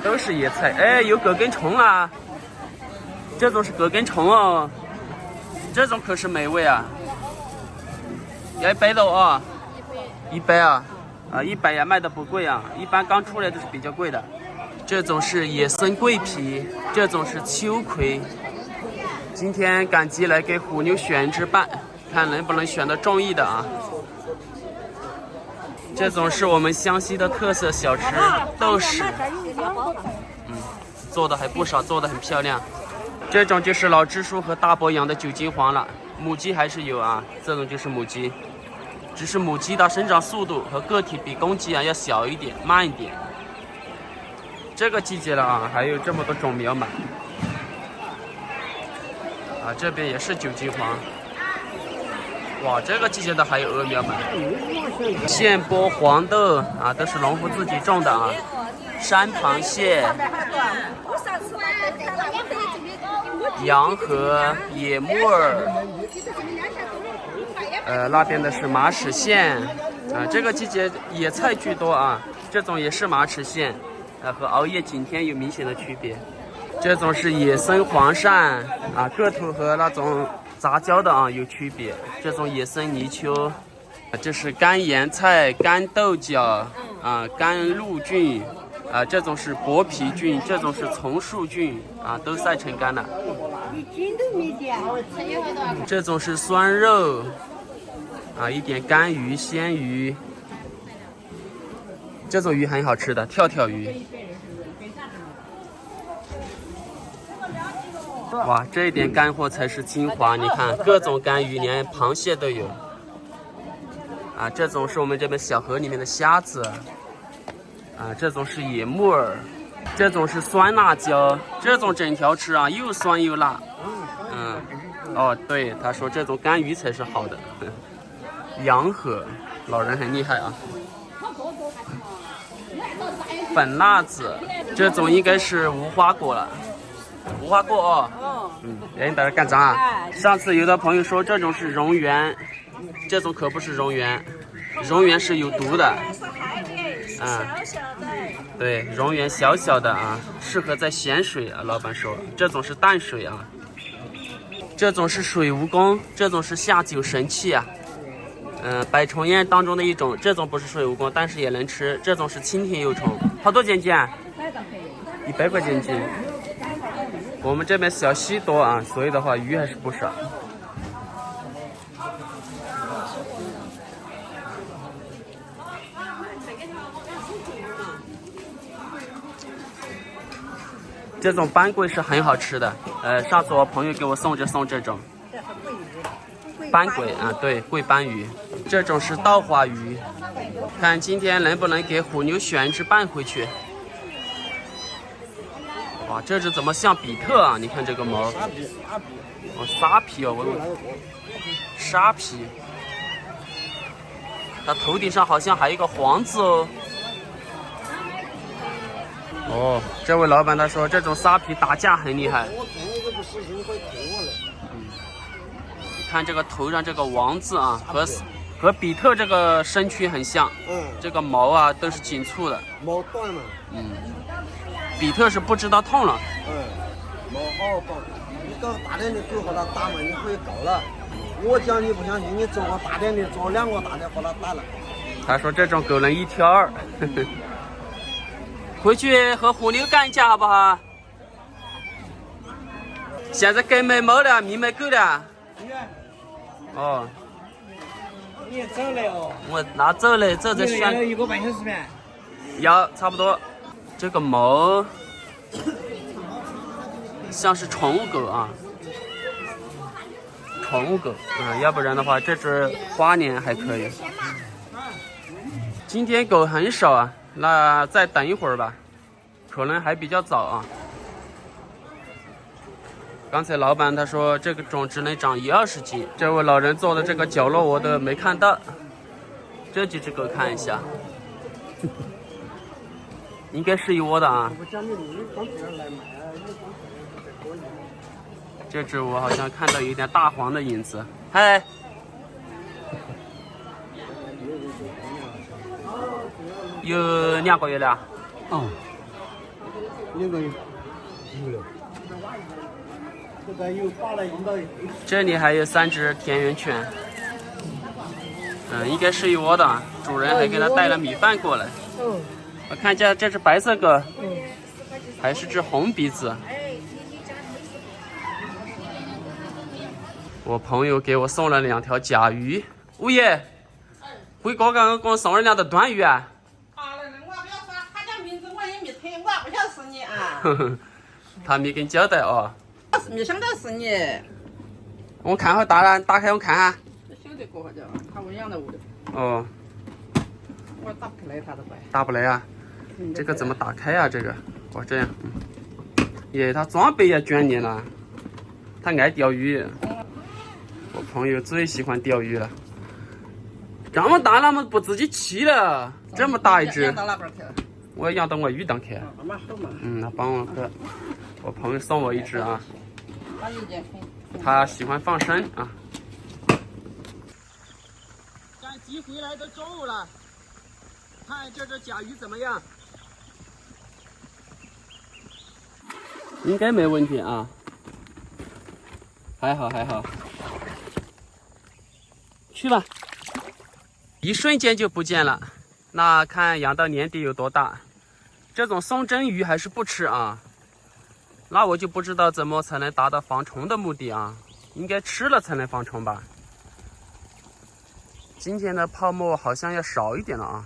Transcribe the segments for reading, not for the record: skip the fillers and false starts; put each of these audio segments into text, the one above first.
都是野菜。哎，有葛根虫啊，这种是葛根虫哦，这种可是美味啊。要100的哦，100啊，100也卖的不贵啊，一般刚出来都是比较贵的。这种是野生桂皮，这种是秋葵。今天赶集来给虎妞选一只伴，看能不能选到中意的啊。这种是我们湘西的特色小吃豆豉，做的还不少，做的很漂亮。这种就是老支书和大伯养的九斤黄了，母鸡还是有啊，这种就是母鸡，只是母鸡的生长速度和个体比公鸡啊要小一点，慢一点。这个季节了啊，还有这么多种苗买。啊，这边也是九斤黄。哇，这个季节的还有鹅苗买。现剥黄豆啊，都是农夫自己种的啊。山螃蟹、洋河、野木耳，那边的是马齿苋啊。这个季节野菜居多啊，这种也是马齿苋，和熬夜景天有明显的区别。这种是野生黄鳝啊，个头和那种杂交的啊有区别。这种野生泥鳅，这是干盐菜、干豆角啊、干露菌啊，这种是薄皮菌，这种是丛树菌啊，都晒成干了。这种是酸肉啊，一点干鱼、鲜鱼，这种鱼很好吃的，跳跳鱼。哇，这一点干货才是精华！你看，各种干鱼，连螃蟹都有。啊，这种是我们这边小河里面的虾子。啊，这种是野木耳，这种是酸辣椒，这种整条吃啊，又酸又辣。哦，对，他说这种干鱼才是好的。洋河，老人很厉害啊。粉辣子，这种应该是无花果了。无花果哦，哎，你在这干啥啊？上次有的朋友说这种是蝾螈，这种可不是蝾螈，蝾螈是有毒的。对，蝾螈小小的啊，适合在咸水啊。老板说这种是淡水啊。这种是水蜈蚣，这种是下酒神器啊。百虫宴当中的一种，这种不是水蜈蚣，但是也能吃。这种是蜻蜓幼虫，好多钱斤？100块钱斤。我们这边小溪多啊，所以的话鱼还是不少。这种斑桂是很好吃的，上次我朋友给我送就送这种斑桂啊，对，桂斑鱼。这种是稻花鱼，看今天能不能给虎妞选一只伴回去。哇，这只怎么像比特啊？你看这个毛，哦，沙皮哦，沙皮。它头顶上好像还有一个黄字哦。哦，这位老板他说这种沙皮打架很厉害。你看这个头上这个王字啊，和比特这个身躯很像。这个毛啊都是紧簇的。毛断了。比特是不知道痛了。毛好断。你刚打点的狗和它打嘛，你会搞了。我讲你不相信，你找个大点的，找2个大的和它打了。他说这种狗能1挑2。回去和虎妞干一架好不好？现在该买猫了，没买狗了。哦。你走了哦。我拿走了，这在选。要1个半小时呗。要差不多。这个毛像是宠物狗啊，宠物狗要不然的话这只花脸还可以。今天狗很少啊，那再等一会儿吧，可能还比较早啊。刚才老板他说这个种只能长1-20斤，这位老人坐的这个角落我都没看到。这几只狗看一下。应该是一窝的啊。这只我好像看到有点大黄的影子。嗨，有2个月了。6个月，有了。这个有8来用到一。这里还有3只田园犬，应该是一窝的，主人还给它带了米饭过来。我看见这只白色狗，还是只红鼻子。我朋友给我送了2条甲鱼，五爷，辉哥刚刚给我送了2条端鱼啊。好了，我不要说他家名字，我也没听，我不晓得是你啊。他没给你交代哦。没想到是你。我看会打开我看下。晓得过好叫，他问养在屋里。哦。我打不开他的呗。打不来啊？这个怎么打开啊？这个，哦这样。耶，他装备也专业了，他爱钓鱼。我朋友最喜欢钓鱼了。这么大了么不自己骑了？这么大一只。养到哪边去了？我养到我鱼档去。蛮好嘛。那帮我去。我朋友送我一只啊。他有点他喜欢放生啊。赶集回来都中午了，看这只甲鱼怎么样？应该没问题啊。还好还好。去吧。一瞬间就不见了，那看养到年底有多大。这种松针鱼还是不吃啊。那我就不知道怎么才能达到防虫的目的啊，应该吃了才能防虫吧。今天的泡沫好像要少一点了啊，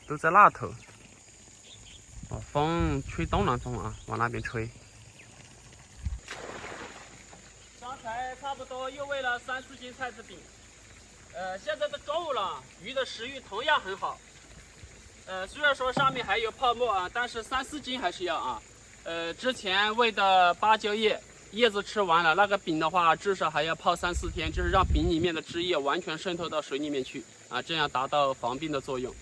都在那头。哦，风吹东南风啊，往那边吹。刚才差不多又喂了3、4斤菜籽饼。现在都中午了，鱼的食欲同样很好。虽然说上面还有泡沫啊，但是3、4斤还是要啊。之前喂的芭蕉叶子吃完了，那个饼的话至少还要泡3、4天，就是让饼里面的汁液完全渗透到水里面去啊，这样达到防病的作用。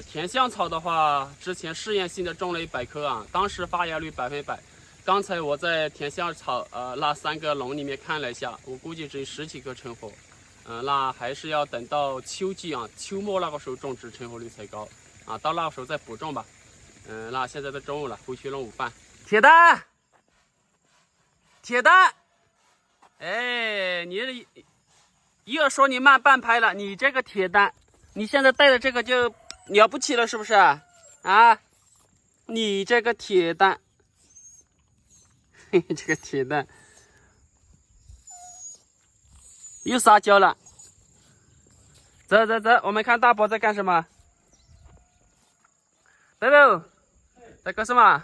甜香草的话，之前试验性的种了100棵啊，当时发芽率100%。刚才我在甜香草那3个笼里面看了一下，我估计只有10几棵成活。那还是要等到秋季啊，秋末那个时候种植成活率才高啊，到那个时候再补种吧。那现在都中午了，回去弄午饭。铁蛋，铁蛋，哎，你又说你慢半拍了，你这个铁蛋，你现在带的这个就了不起了，是不是啊？你这个铁蛋，嘿嘿，这个铁蛋又撒娇了。走走走，我们看大伯在干什么。豆豆，在干什么？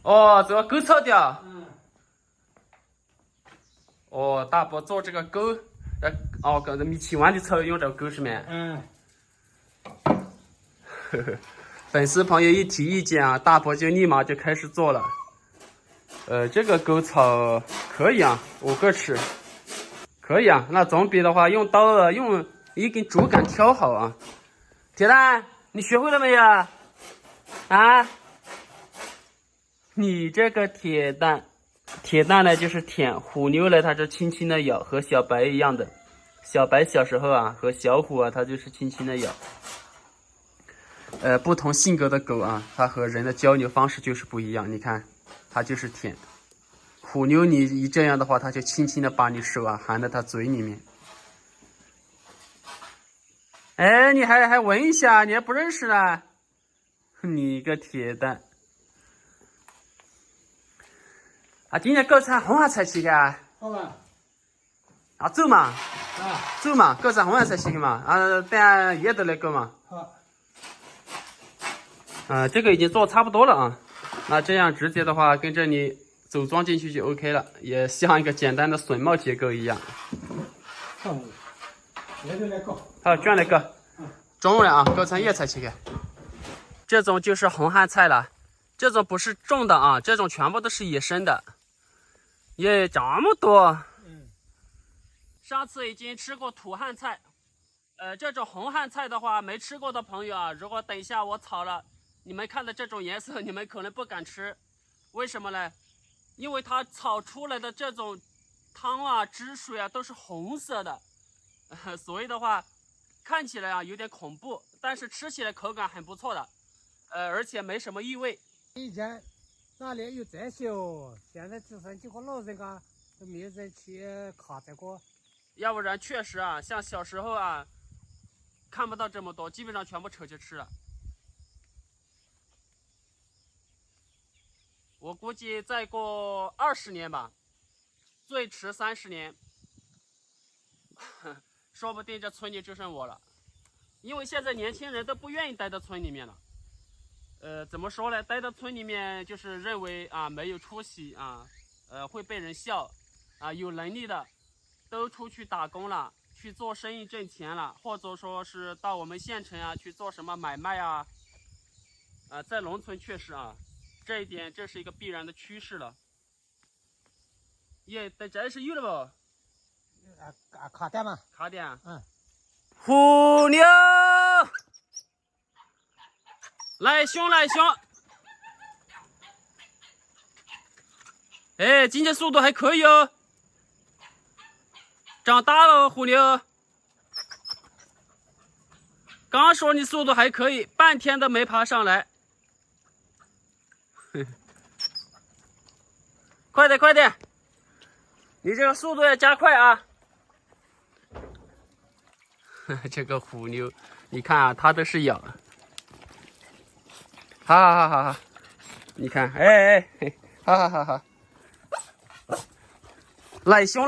哦，这个狗草掉。哦，大伯做这个狗，跟着米奇湾的草用这个狗是吗？粉丝朋友一提意见啊，大伯就立马就开始做了。这个狗草可以啊，5个吃，可以啊。那总比的话用刀用一根竹竿挑好啊。铁蛋，你学会了没有？啊？你这个铁蛋，铁蛋呢就是舔，虎妞呢它是轻轻的咬，和小白一样的。小白小时候啊和小虎啊，它就是轻轻的咬。不同性格的狗啊，它和人的交流方式就是不一样。你看，它就是舔。虎妞你一这样的话，它就轻轻的把你手啊含在它嘴里面。哎，你还闻一下，你还不认识呢？你个铁蛋！啊，今年狗场红下才去的。好吧。啊，走嘛。走嘛，狗场红下才去嘛。等下夜都来狗嘛。好。这个已经做差不多了啊。那这样直接的话，跟着你组装进去就 OK 了，也像一个简单的榫帽结构一样。好，来就来搞。好，转来个。中午了啊，狗场夜才去的。这种就是红汉菜了，这种不是种的啊，这种全部都是野生的。耶，这么多。上次已经吃过土汉菜，这种红汉菜的话，没吃过的朋友啊，如果等一下我炒了，你们看的这种颜色，你们可能不敢吃。为什么呢？因为它炒出来的这种汤啊、汁水啊都是红色的，所以的话，看起来啊有点恐怖，但是吃起来口感很不错的，而且没什么异味。以前那里有这些哦，现在只剩几个老人家都没有人去看这个。要不然确实啊，像小时候啊，看不到这么多，基本上全部扯去吃了。我估计再过20年吧，最迟30年，说不定这村里就剩我了。因为现在年轻人都不愿意待在村里面了。怎么说呢？待在村里面就是认为啊没有出息啊，会被人笑啊，有能力的都出去打工了，去做生意挣钱了，或者说是到我们县城啊去做什么买卖啊。在农村确实啊，这一点这是一个必然的趋势了。耶，在这是有了不？卡点嘛？卡点。嗯。虎牛，来熊来熊。哎，今天速度还可以哦。长大了，虎牛。刚说你速度还可以，半天都没爬上来。快点快点，你这个速度要加快啊！这个虎妞，你看啊，它都是咬。好，你看，哎，好。来熊，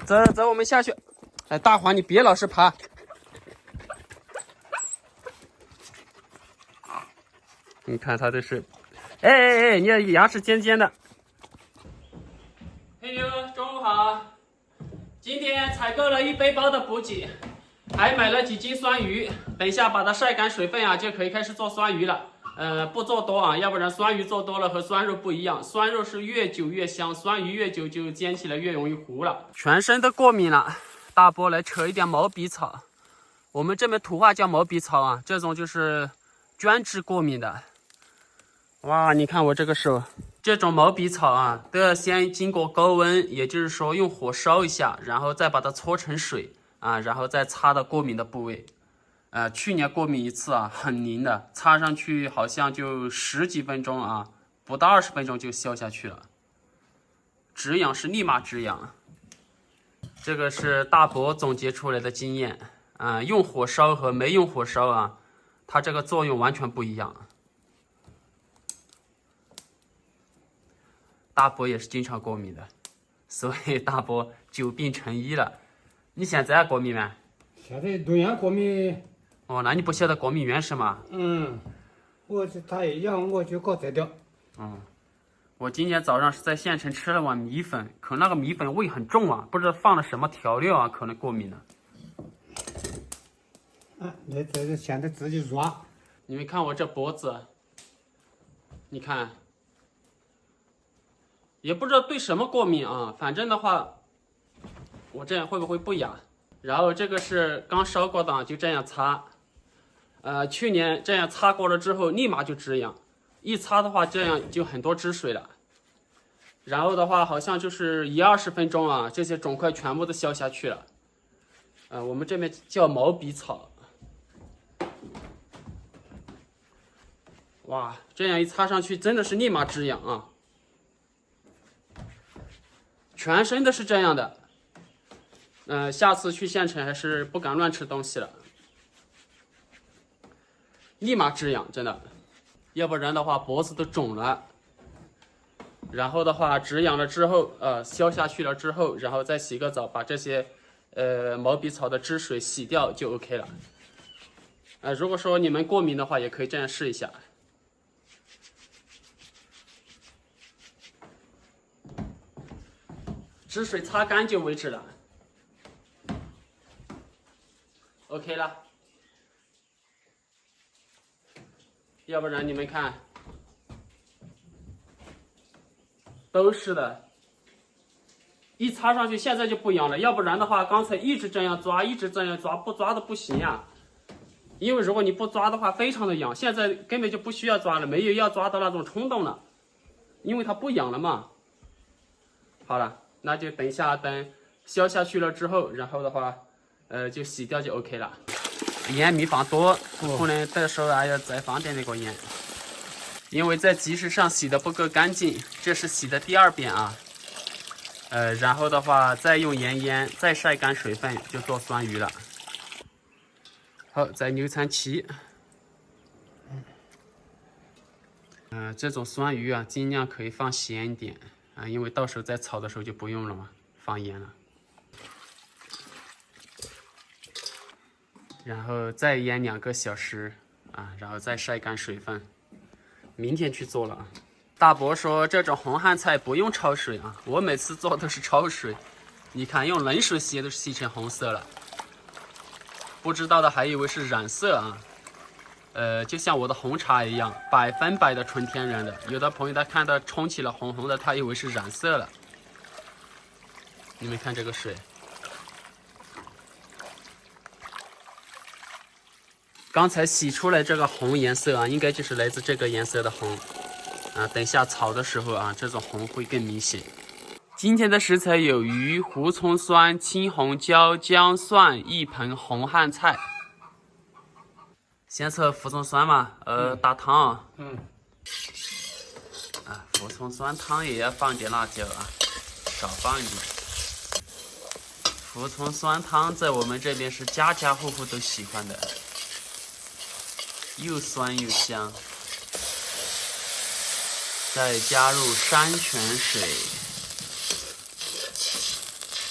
走，我们下去。哎，大黄，你别老是爬。你看它都是，哎，你的牙齿尖尖的。黑牛，中午好。今天采购了1背包的补给，还买了几斤酸鱼。等一下把它晒干水分啊，就可以开始做酸鱼了。不做多啊，要不然酸鱼做多了和酸肉不一样。酸肉是越久越香，酸鱼越久就煎起来越容易糊了。全身都过敏了，大波来扯一点毛笔草。我们这边土话叫毛笔草啊，这种就是绢质过敏的。哇，你看我这个手，这种毛笔草啊，都要先经过高温，也就是说用火烧一下，然后再把它搓成水啊，然后再擦到过敏的部位。去年过敏一次啊，很灵的，擦上去好像就10几分钟啊，不到20分钟就消下去了。止痒是立马止痒，这个是大伯总结出来的经验啊，用火烧和没用火烧啊，它这个作用完全不一样。大伯也是经常过敏的，所以大伯久病成医了。你现在过敏吗？现在同样过敏。哦，那你不晓得过敏源是吗？他一样，我就搞这点。我今天早上是在县城吃了碗米粉，可那个米粉味很重啊，不知道放了什么调料啊，可能过敏了。那这是现在自己抓。你们看我这脖子，你看，也不知道对什么过敏啊，反正的话，我这样会不会不痒？然后这个是刚烧过的，就这样擦。去年这样擦过了之后，立马就止痒，一擦的话这样就很多汁水了。然后的话，好像就是20分钟啊，这些肿块全部都消下去了。我们这边叫毛笔草。哇，这样一擦上去，真的是立马止痒啊！全身都是这样的。下次去县城还是不敢乱吃东西了。立马止痒，真的，要不然的话脖子都肿了。然后的话止痒了之后，消下去了之后，然后再洗个澡，把这些毛笔草的汁水洗掉就 OK 了。如果说你们过敏的话，也可以这样试一下。汁水擦干就为止了。OK 了。要不然你们看，都是的，一擦上去现在就不痒了。要不然的话，刚才一直这样抓，不抓的不行啊。因为如果你不抓的话，非常的痒。现在根本就不需要抓了，没有要抓的那种冲动了，因为它不痒了嘛。好了，那就等消下去了之后，然后的话，就洗掉就 OK 了。盐没放多，可能到时候还要再放点那个盐。因为在集市上洗的不够干净，这是洗的第2遍啊。然后的话再用盐腌，再晒干水分，就做酸鱼了。好，再牛餐期。这种酸鱼啊，尽量可以放咸一点啊，因为到时候再炒的时候就不用了嘛，放盐了。然后再腌2个小时啊，然后再晒干水分。明天去做了啊。大伯说这种红汉菜不用焯水啊，我每次做都是焯水。你看用冷水洗都洗成红色了，不知道的还以为是染色啊。就像我的红茶一样，100%的纯天然的。有的朋友他看到冲起了红红的，他以为是染色了。你们看这个水，刚才洗出来这个红颜色啊，应该就是来自这个颜色的红啊。等下炒的时候啊，这种红会更明显。今天的食材有鱼、胡葱酸、青红椒、姜蒜、1盆红汉菜。先测胡葱酸嘛，打汤。胡葱酸汤也要放点辣椒啊，少放一点。胡葱酸汤在我们这边是家家户户都喜欢的，又酸又香。再加入山泉水。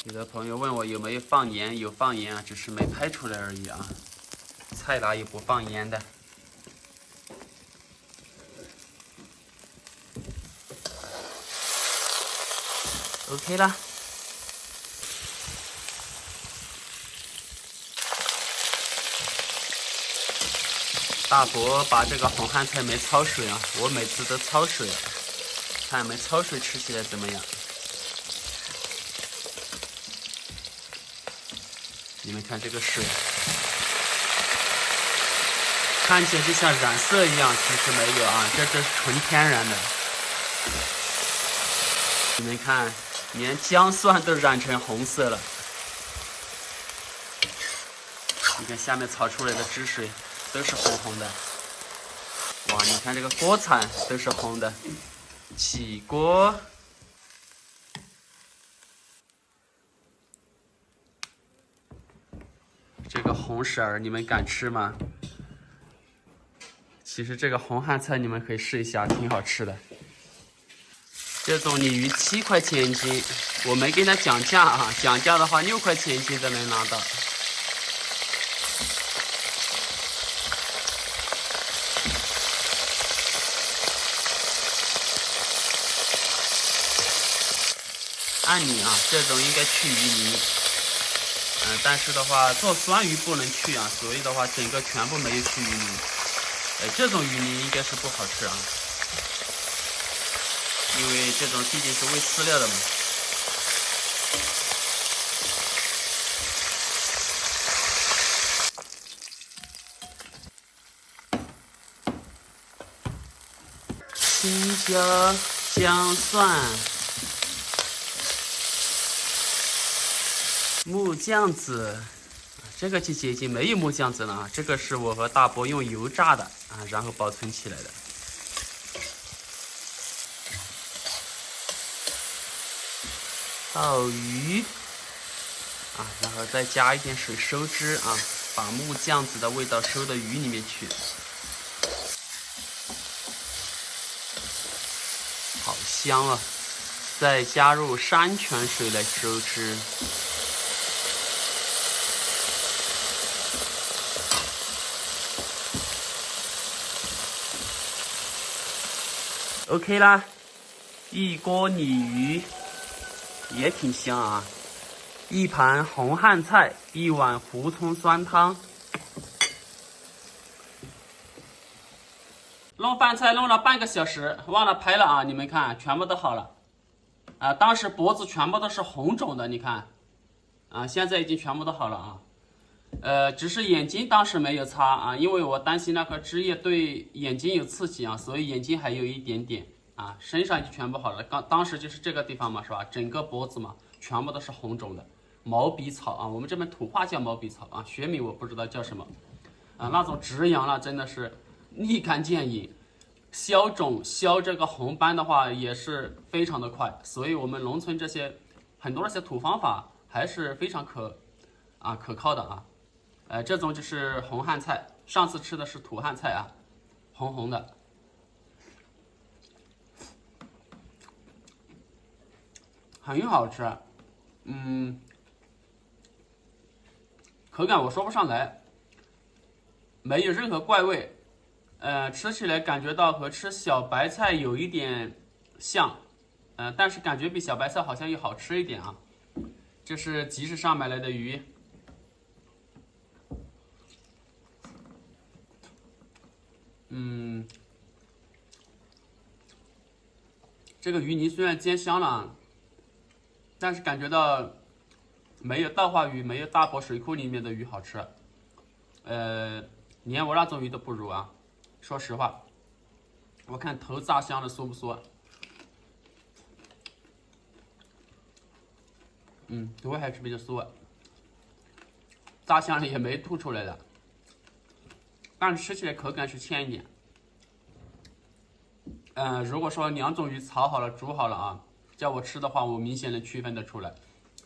有的朋友问我有没有放盐，有放盐啊，只是没拍出来而已啊。菜哪有不放盐的？OK 了。大伯把这个红汉菜没焯水啊，我每次都焯水，看没焯水吃起来怎么样？你们看这个水，看起来就像染色一样，其实没有啊，这是纯天然的。你们看，连姜蒜都染成红色了。你看下面炒出来的汁水都是红红的。哇，你看这个锅铲都是红的。起锅。这个红色儿你们敢吃吗？其实这个红汉菜你们可以试一下，挺好吃的。这种鲤鱼7块钱一斤，我没跟他讲价啊，讲价的话6块钱一斤都能拿到。按理啊，这种应该去鱼泥。但是的话，做酸鱼不能去啊，所以的话，整个全部没有去鱼泥。这种鱼泥应该是不好吃啊，因为这种毕竟是喂饲料的嘛。青椒、姜蒜。木酱子，这个季节已经没有木酱子了啊，这个是我和大伯用油炸的啊，然后保存起来的。鲍鱼啊，然后再加一点水收汁啊，把木酱子的味道收到鱼里面去。好香啊！再加入山泉水来收汁。OK 啦，一锅鲤鱼也挺香啊，1盘红汉菜，1碗胡葱酸汤。弄饭菜弄了半个小时，忘了拍了啊！你们看，全部都好了啊！当时脖子全部都是红肿的，你看啊，现在已经全部都好了啊。只是眼睛当时没有擦啊，因为我担心那个汁液对眼睛有刺激啊，所以眼睛还有一点点啊，身上就全部好了。当时就是这个地方嘛，是吧？整个脖子嘛，全部都是红肿的。毛笔草啊，我们这边土话叫毛笔草啊，学名我不知道叫什么。那种止痒了，真的是立竿见影。消肿消这个红斑的话也是非常的快，所以我们农村这些很多那些土方法还是非常可靠的啊。这种就是红汉菜，上次吃的是土汉菜啊，红红的。很好吃，口感我说不上来，没有任何怪味，吃起来感觉到和吃小白菜有一点像，但是感觉比小白菜好像又好吃一点啊。这是集市上买来的鱼，这个鱼泥虽然煎香了，但是感觉到没有稻花鱼、没有大伯水库里面的鱼好吃，连我那种鱼都不如啊！说实话，我看头炸香了，酥不酥？头还是比较酥，炸香了也没吐出来的，但是吃起来口感是欠一点。如果说两种鱼炒好了、煮好了啊，叫我吃的话，我明显能区分得出来。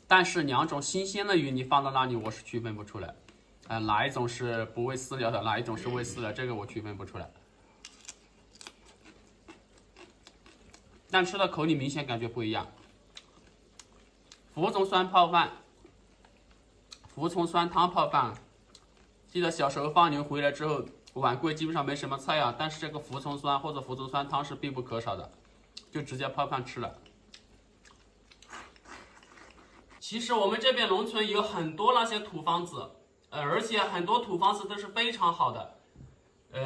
但是两种新鲜的鱼你放到那里，我是区分不出来。哪一种是不喂饲料的，哪一种是喂饲料，这个我区分不出来。但吃到口里明显感觉不一样。服从酸泡饭，服从酸汤泡饭。记得小时候放牛回来之后，晚归基本上没什么菜啊，但是这个服从酸或者服从酸汤是必不可少的，就直接泡饭吃了。其实我们这边农村有很多那些土方子，而且很多土方子都是非常好的。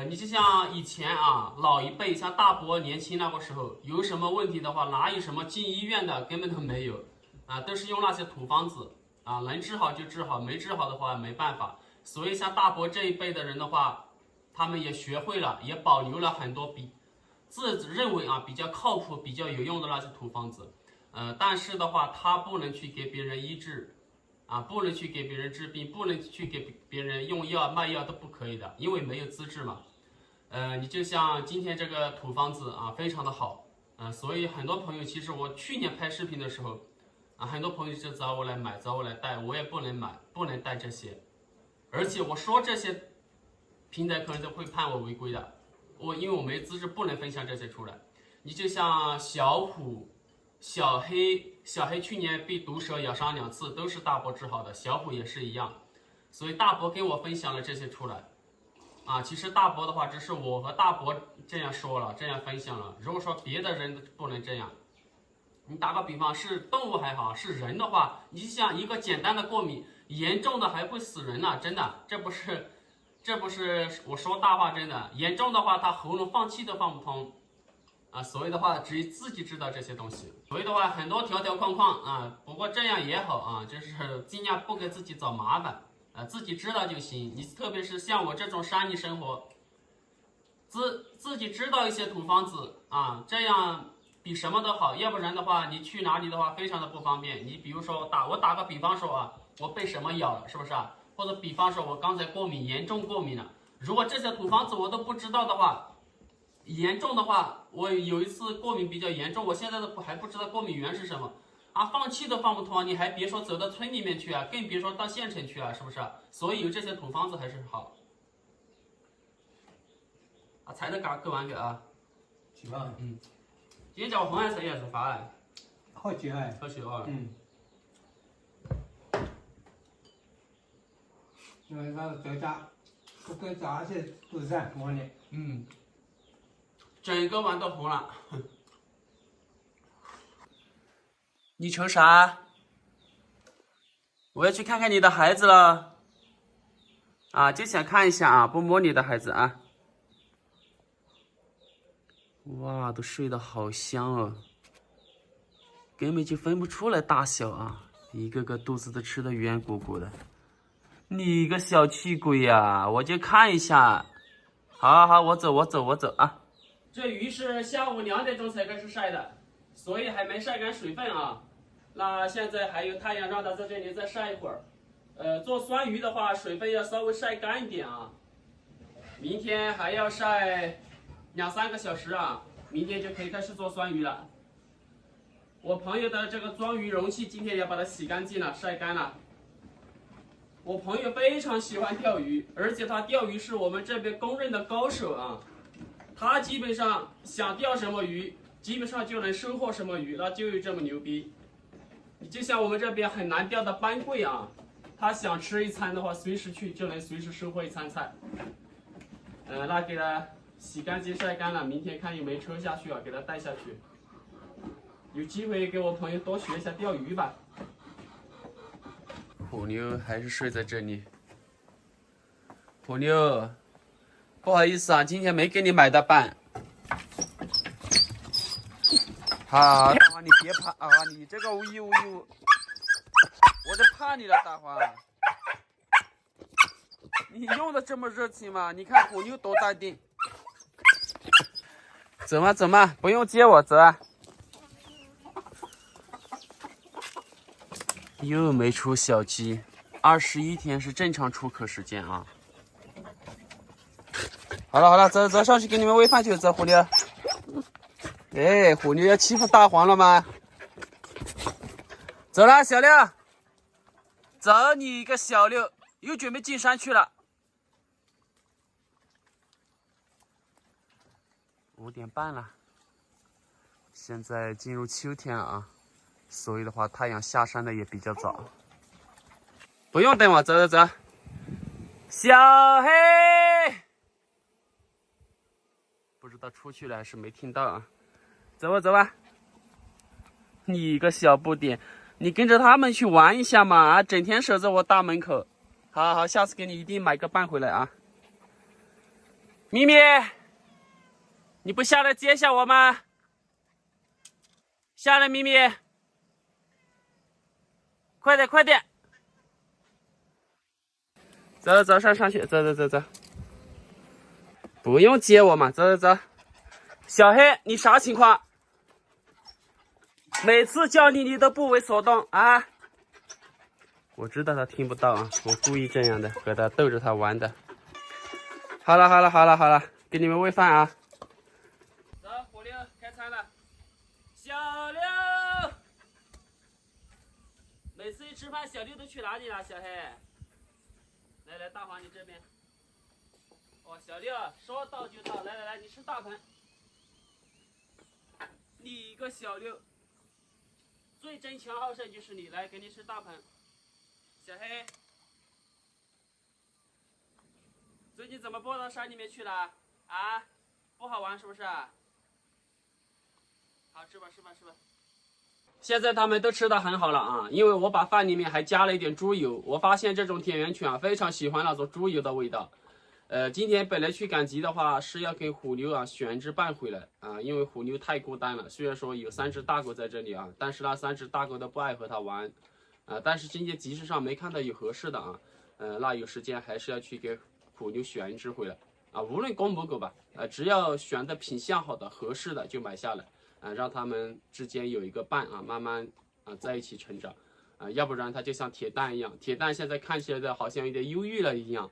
你就像以前啊，老一辈像大伯年轻那个时候，有什么问题的话，哪有什么进医院的，根本都没有啊，都是用那些土方子啊，能治好就治好，没治好的话没办法。所以像大伯这一辈的人的话，他们也学会了，也保留了很多自认为比较靠谱、比较有用的那些土方子。但是的话，他不能去给别人医治，不能去给别人治病，不能去给别人用药卖药都不可以的，因为没有资质嘛。你就像今天这个土方子非常的好，所以很多朋友，其实我去年拍视频的时候，很多朋友就找我来买，找我来带，我也不能买，不能带这些，而且我说这些，平台可能都会判我违规的，因为我没资质，不能分享这些出来。你就像小虎。小黑去年被毒蛇咬伤2次，都是大伯治好的，小虎也是一样，所以大伯跟我分享了这些出来，其实大伯的话只是我和大伯这样说了，这样分享了。如果说别的人不能这样，你打个比方，是动物还好，是人的话，你像一个简单的过敏，严重的还会死人呢，真的，这不是我说大话，真的，严重的话他喉咙放气都放不通。所以的话，只有自己知道这些东西。所以的话，很多条条框框不过这样也好就是尽量不给自己找麻烦自己知道就行。你特别是像我这种山里生活，自己知道一些土方子这样比什么都好。要不然的话，你去哪里的话非常的不方便。你比如说我打个比方说我被什么咬了，是不是或者比方说我刚才过敏，严重过敏了，如果这些土方子我都不知道的话。严重的话，我有一次过敏比较严重，我现在还不知道过敏源是什么放气都放不通你还别说走到村里面去更别说到县城去是不是所以有这些土方子还是好菜都够完个去吧。今天叫我红汉菜也是发来，好吃好吃因为它在家，不跟炸些不是很多的。整个碗都红了。你瞅啥？我要去看看你的孩子了。就想看一下不摸你的孩子哇，都睡得好香哦，根本就分不出来大小一个个肚子都吃得圆鼓鼓的。你个小气鬼呀！我就看一下。好，我走这鱼是下午2点钟才开始晒的，所以还没晒干水分那现在还有太阳，让它在这里再晒一会儿。做酸鱼的话，水分要稍微晒干一点明天还要晒2-3个小时啊，明天就可以开始做双鱼了。我朋友的这个装鱼容器今天也把它洗干净了，晒干了。我朋友非常喜欢钓鱼，而且他钓鱼是我们这边公认的高手啊。他基本上想钓什么鱼，基本上就能收获什么鱼，那就有这么牛逼。就像我们这边很难钓的斑桂啊，他想吃一餐的话，随时去就能随时收获一餐菜。那给他洗干净晒干了，明天看有没有抽下去啊，给他带下去。有机会给我朋友多学一下钓鱼吧。虎妞还是睡在这里。虎妞，不好意思啊，今天没给你买的饭。好，大黄你别怕啊，你这个无依无依，我就怕你了，大黄。你用的这么热情吗？你看虎妞多淡定。走嘛走嘛，不用接我，走啊。又没出小鸡，21天是正常出壳时间啊。好了好了，走走上去给你们喂饭去，走虎妞。哎，虎妞要欺负大黄了吗？走了，小六，走你个小六，又准备进山去了。5点半了，现在进入秋天啊。所以的话，太阳下山的也比较早。不用等我，走走走。小黑，不知道出去了还是没听到啊？走吧走吧。你个小不点，你跟着他们去玩一下嘛啊！整天守在我大门口。好好，下次给你一定买个伴回来啊。咪咪，你不下来接下我吗？下来，咪咪。快点快点，走走上去，走走走走，不用接我嘛，走走走。小黑，你啥情况？每次叫你，你都不为所动啊！我知道他听不到啊，我故意这样的，和他逗着他玩的。好了好了好了好了，给你们喂饭啊。走，虎妞开餐了。小六。每次一吃饭，小六都去哪里了？小黑，来来，大黄你这边。哦，小六说到就到，来来来，你吃大盆。你个小六，最争强好胜就是你，来给你吃大盆。小黑，最近怎么不到山里面去了？啊，不好玩是不是？好，吃吧吃吧吃吧。现在他们都吃得很好了啊，因为我把饭里面还加了一点猪油。我发现这种田园犬啊，非常喜欢那种猪油的味道。今天本来去赶集的话，是要给虎妞啊选一只伴回来啊，因为虎妞太孤单了。虽然说有3只大狗在这里啊，但是那3只大狗都不爱和它玩啊。但是今天集市上没看到有合适的啊，那有时间还是要去给虎妞选一只回来啊，无论公母狗吧，只要选的品相好的、合适的就买下来。让他们之间有一个伴啊，慢慢在一起成长啊，要不然它就像铁蛋一样，铁蛋现在看起来的好像有点忧郁了一样。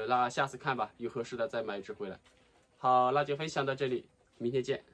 那下次看吧，有合适的再买一只回来。好，那就分享到这里，明天见。